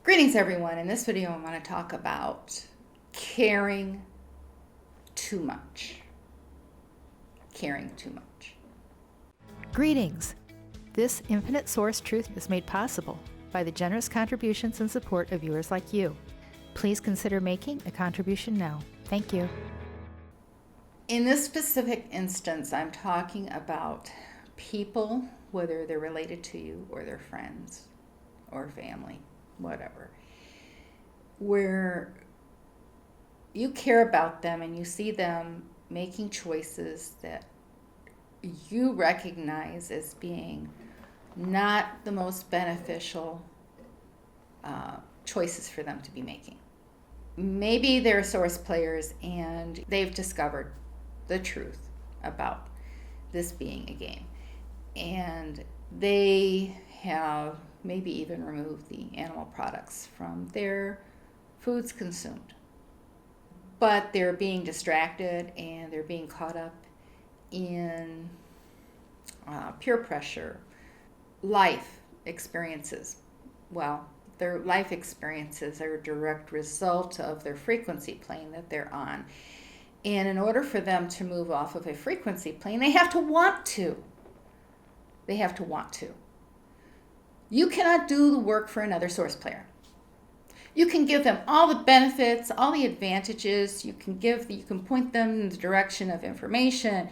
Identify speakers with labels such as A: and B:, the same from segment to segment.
A: Greetings everyone. In this video I want to talk about caring too much. Caring too much.
B: Greetings! This infinite source truth is made possible by the generous contributions and support of viewers like you. Please consider making a contribution now. Thank you.
A: In this specific instance, I'm talking about people, whether they're related to you or they're friends or family, whatever, where you care about them and you see them making choices that you recognize as being not the most beneficial choices for them to be making. Maybe they're source players and they've discovered the truth about this being a game, and they have maybe even removed the animal products from their foods consumed, but they're being distracted and they're being caught up in peer pressure, life experiences. Well, their life experiences are a direct result of their frequency plane that they're on. And in order for them to move off of a frequency plane, they have to want to. They have to want to. You cannot do the work for another source player. You can give them all the benefits, all the advantages. You can point them in the direction of information.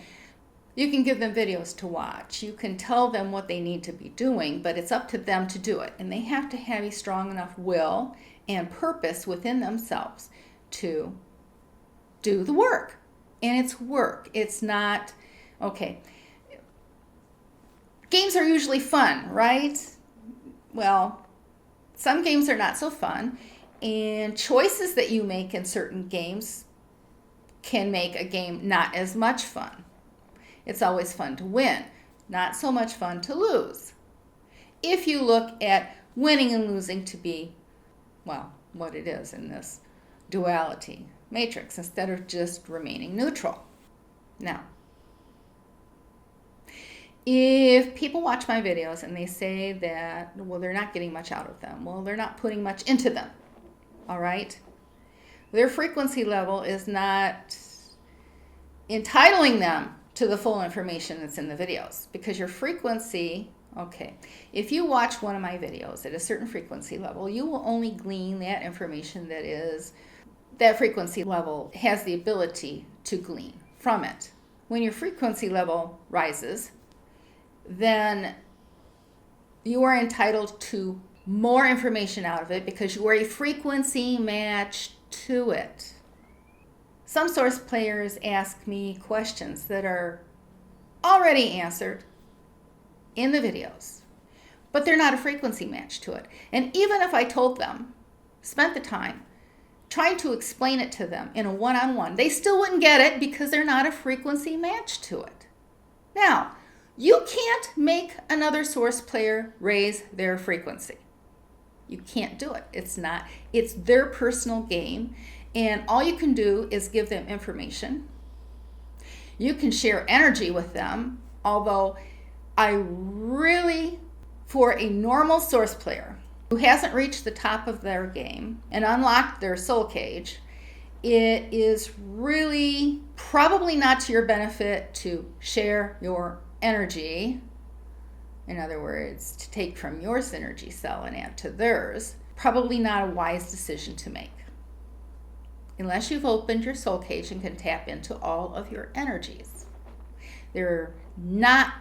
A: You can give them videos to watch. You can tell them what they need to be doing, but it's up to them to do it. And they have to have a strong enough will and purpose within themselves to do the work. And it's work. It's not, okay. Games are usually fun, right? Well, some games are not so fun, and choices that you make in certain games can make a game not as much fun. It's always fun to win, not so much fun to lose. If you look at winning and losing to be, well, what it is in this duality matrix, instead of just remaining neutral. Now, if people watch my videos and they say that, well, they're not getting much out of them, well, they're not putting much into them, all right? Their frequency level is not entitling them to the full information that's in the videos, because your frequency, okay, if you watch one of my videos at a certain frequency level, you will only glean that information that frequency level has the ability to glean from it. When your frequency level rises, then you are entitled to more information out of it because you are a frequency match to it. Some source players ask me questions that are already answered in the videos, but they're not a frequency match to it. And even if I told them, spent the time trying to explain it to them in a one-on-one, they still wouldn't get it because they're not a frequency match to it. Now, you can't make another source player raise their frequency. You can't do it. It's their personal game, and all you can do is give them information. You can share energy with them, although I really, for a normal source player who hasn't reached the top of their game and unlocked their soul cage, it is really probably not to your benefit to share your energy. In other words, to take from your Cynrgycl and add to theirs. Probably not a wise decision to make, unless you've opened your soul cage and can tap into all of your energies. They're not,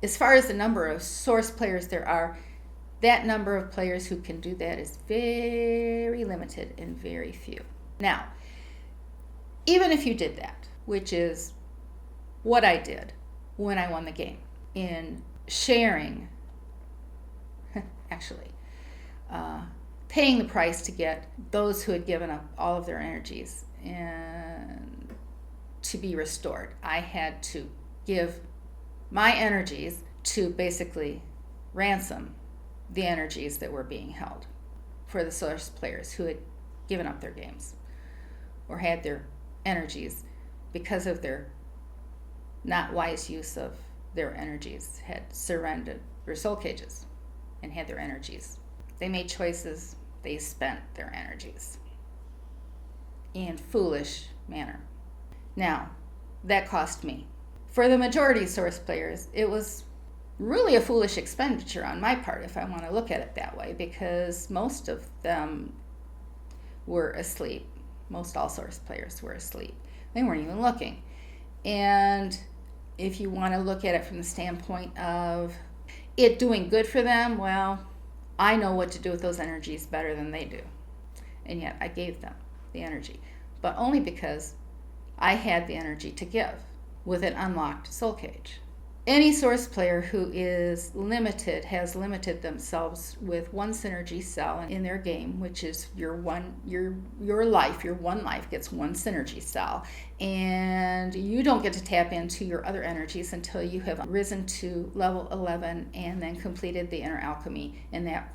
A: as far as the number of source players there are, that number of players who can do that is very limited and very few. Now, even if you did that, which is what I did when I won the game, in sharing, actually, paying the price to get those who had given up all of their energies and to be restored. I had to give my energies to basically ransom the energies that were being held for the source players who had given up their games or had their energies, because of their not wise use of their energies, had surrendered their soul cages and had their energies. They made choices they spent their energies in foolish manner. Now, that cost me. For the majority source players, it was really a foolish expenditure on my part, if I want to look at it that way, because most of them were asleep. Most all source players were asleep. They weren't even looking. And if you want to look at it from the standpoint of it doing good for them, well, I know what to do with those energies better than they do. And yet I gave them the energy, but only because I had the energy to give with an unlocked soul cage. Any source player who is limited has limited themselves with one synergy cell in their game, which is your one life gets one synergy cell, and you don't get to tap into your other energies until you have risen to level 11 and then completed the inner alchemy, and that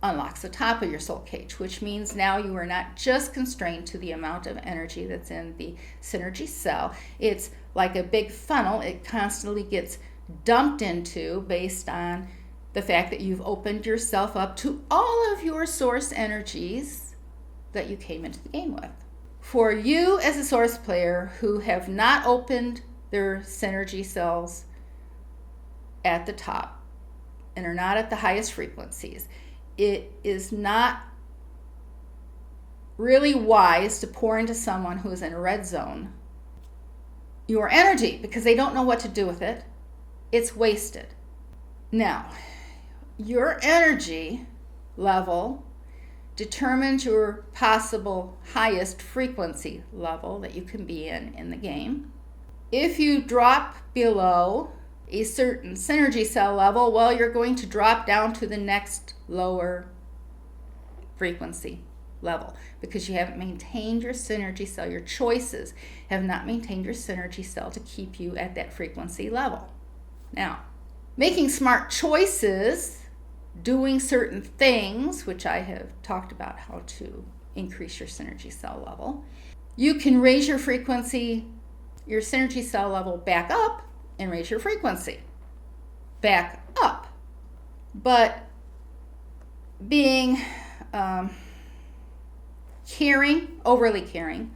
A: unlocks the top of your soul cage, which means now you are not just constrained to the amount of energy that's in the synergy cell. It's like a big funnel. It constantly gets dumped into based on the fact that you've opened yourself up to all of your source energies that you came into the game with. For you as a source player who have not opened their synergy cells at the top and are not at the highest frequencies, it is not really wise to pour into someone who is in a red zone your energy, because they don't know what to do with it. It's wasted. Now, your energy level determines your possible highest frequency level that you can be in the game. If you drop below a certain synergy cell level, well, you're going to drop down to the next lower frequency level because you haven't maintained your synergy cell. Your choices have not maintained your synergy cell to keep you at that frequency level. Now, making smart choices, doing certain things, which I have talked about how to increase your synergy cell level, you can raise your frequency, your synergy cell level back up and raise your frequency back up. But being overly caring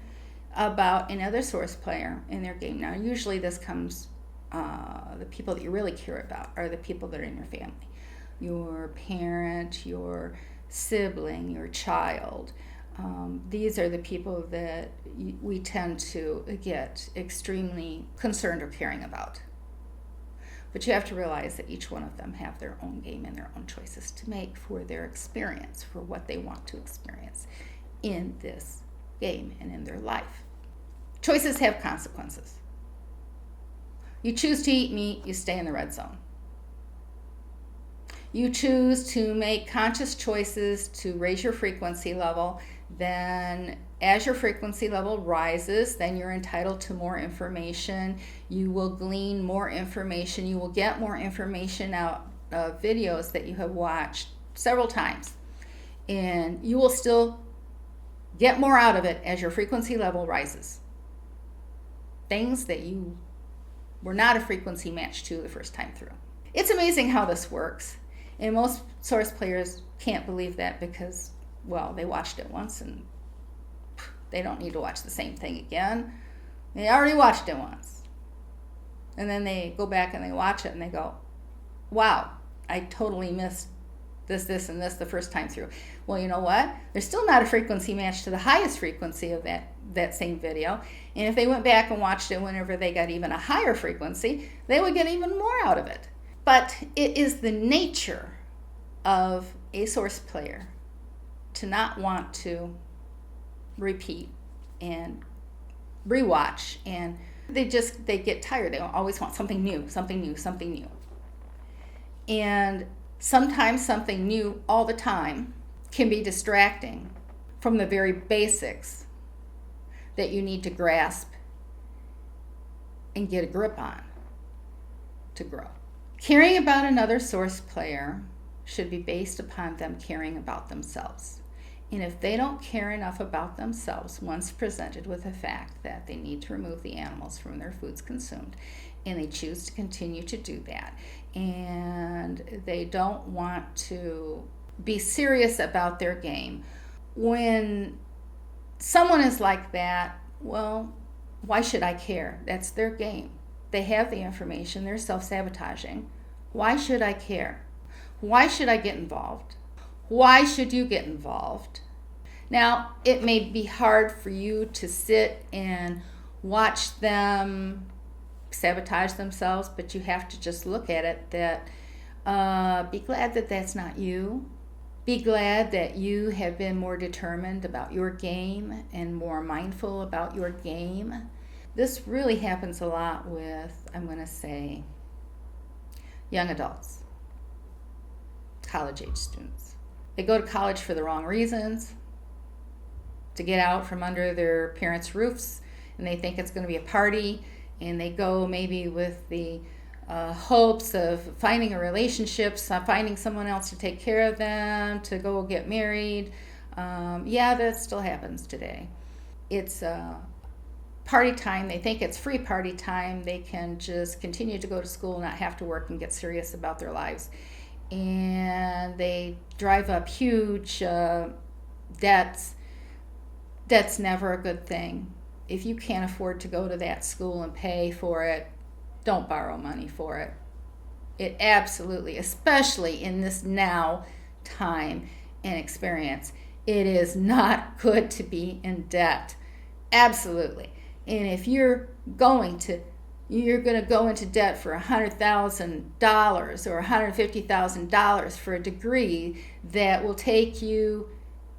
A: about another source player in their game. Now, usually this comes, the people that you really care about are the people that are in your family. Your parent, your sibling, your child. These are the people that we tend to get extremely concerned or caring about. But you have to realize that each one of them have their own game and their own choices to make for their experience, for what they want to experience in this game and in their life. Choices have consequences. You choose to eat meat, you stay in the red zone. You choose to make conscious choices to raise your frequency level, then as your frequency level rises, then you're entitled to more information. You will glean more information. You will get more information out of videos that you have watched several times. And you will still get more out of it as your frequency level rises. Things that you were not a frequency match to the first time through. It's amazing how this works. And most source players can't believe that because, well, they watched it once and they don't need to watch the same thing again. They already watched it once. And then they go back and they watch it and they go, wow, I totally missed this, and this the first time through. Well, you know what? There's still not a frequency match to the highest frequency of that same video. And if they went back and watched it whenever they got even a higher frequency, they would get even more out of it. But it is the nature of a source player to not want to repeat and rewatch, and they get tired. They always want something new. And sometimes something new all the time can be distracting from the very basics that you need to grasp and get a grip on to grow. Caring about another source player should be based upon them caring about themselves. And if they don't care enough about themselves, once presented with the fact that they need to remove the animals from their foods consumed, and they choose to continue to do that, and they don't want to be serious about their game. When someone is like that, well, why should I care? That's their game. They have the information. They're self-sabotaging. Why should I care? Why should I get involved? Why should you get involved? Now, it may be hard for you to sit and watch them sabotage themselves, but you have to just look at it that be glad that that's not you. Be glad that you have been more determined about your game and more mindful about your game. This really happens a lot with, I'm going to say, young adults, college-age students. They go to college for the wrong reasons, to get out from under their parents' roofs, and they think it's going to be a party, and they go maybe with the hopes of finding a relationship, finding someone else to take care of them, to go get married. Yeah, that still happens today. It's party time. They think it's free party time. They can just continue to go to school, not have to work, and get serious about their lives. And they drive up huge debts. That's never a good thing. If you can't afford to go to that school and pay for it, don't borrow money for it. It absolutely, especially in this now time and experience, it is not good to be in debt. Absolutely. And if you're going to go into debt for $100,000 or $150,000 for a degree that will take you,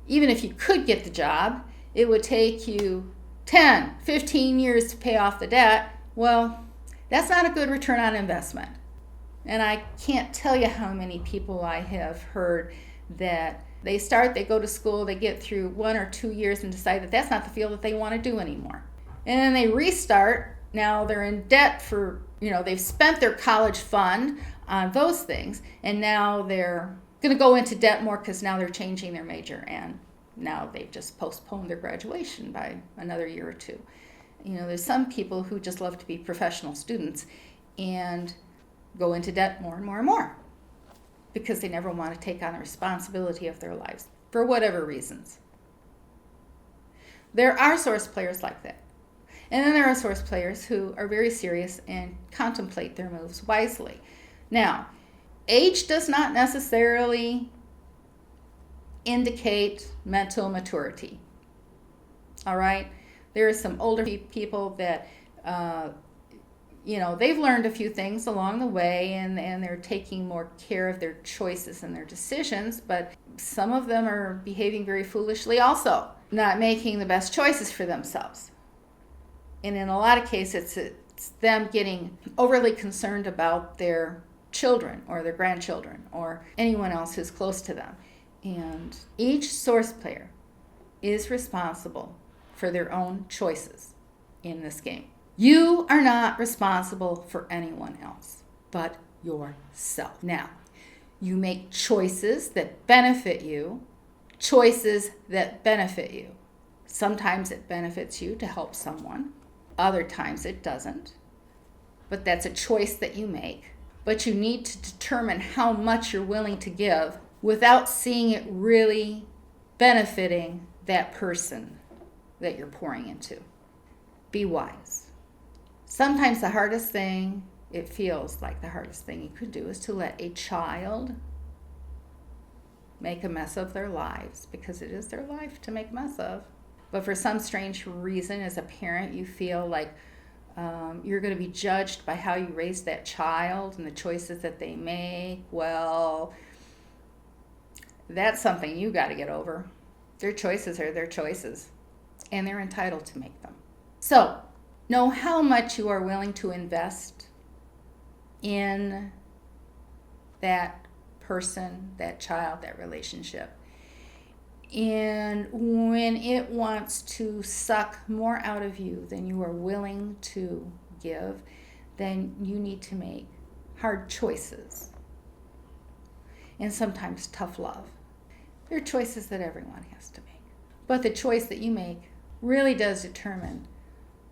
A: even if you could get the job, it would take you 10, 15 years to pay off the debt. Well, that's not a good return on investment. And I can't tell you how many people I have heard that they go to school, they get through 1 or 2 years and decide that that's not the field that they want to do anymore. And then they restart. Now they're in debt for, they've spent their college fund on those things, and now they're going to go into debt more because now they're changing their major, and now they've just postponed their graduation by another year or two. There's some people who just love to be professional students and go into debt more and more and more because they never want to take on the responsibility of their lives for whatever reasons. There are source players like that. And then there are source players who are very serious and contemplate their moves wisely. Now, age does not necessarily indicate mental maturity. All right? There are some older people that, they've learned a few things along the way, and they're taking more care of their choices and their decisions, but some of them are behaving very foolishly also, not making the best choices for themselves. And in a lot of cases, it's them getting overly concerned about their children or their grandchildren or anyone else who's close to them. And each source player is responsible for their own choices in this game. You are not responsible for anyone else but yourself. Now, you make choices that benefit you, choices that benefit you. Sometimes it benefits you to help someone. Other times it doesn't. But that's a choice that you make. But you need to determine how much you're willing to give without seeing it really benefiting that person that you're pouring into. Be wise. Sometimes the hardest thing, it feels like the hardest thing you could do, is to let a child make a mess of their lives, because it is their life to make a mess of. But for some strange reason, as a parent, you feel like you're going to be judged by how you raise that child and the choices that they make. Well, that's something you got to get over. Their choices are their choices, and they're entitled to make them. So, know how much you are willing to invest in that person, that child, that relationship. And when it wants to suck more out of you than you are willing to give, then you need to make hard choices. And sometimes tough love. They're choices that everyone has to make. But the choice that you make really does determine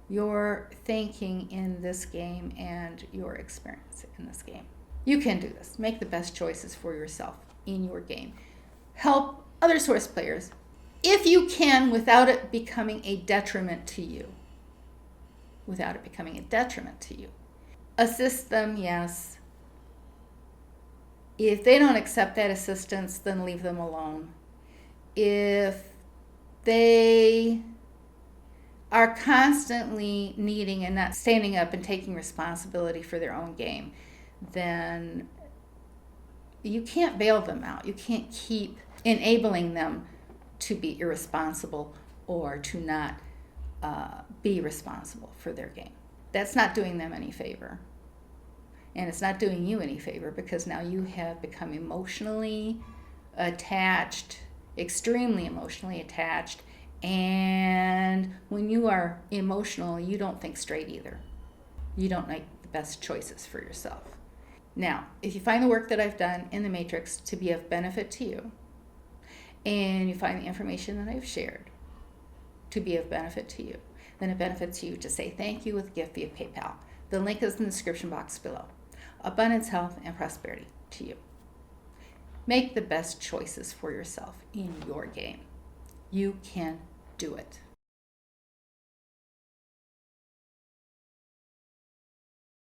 A: your thinking in this game and your experience in this game. You can do this. Make the best choices for yourself in your game. help other source players if you can without it becoming a detriment to you. Without it becoming a detriment to you. Assist them, yes. If they don't accept that assistance, then leave them alone. If they are constantly needing and not standing up and taking responsibility for their own game, then you can't bail them out. You can't keep enabling them to be irresponsible or to not be responsible for their game. That's not doing them any favor. And it's not doing you any favor, because now you have become emotionally attached, extremely emotionally attached. And when you are emotional, you don't think straight either. You don't make the best choices for yourself. Now, if you find the work that I've done in the Matrix to be of benefit to you, and you find the information that I've shared to be of benefit to you, then it benefits you to say thank you with a gift via PayPal. The link is in the description box below. Abundance, health, and prosperity to you. Make the best choices for yourself in your game. You can do it.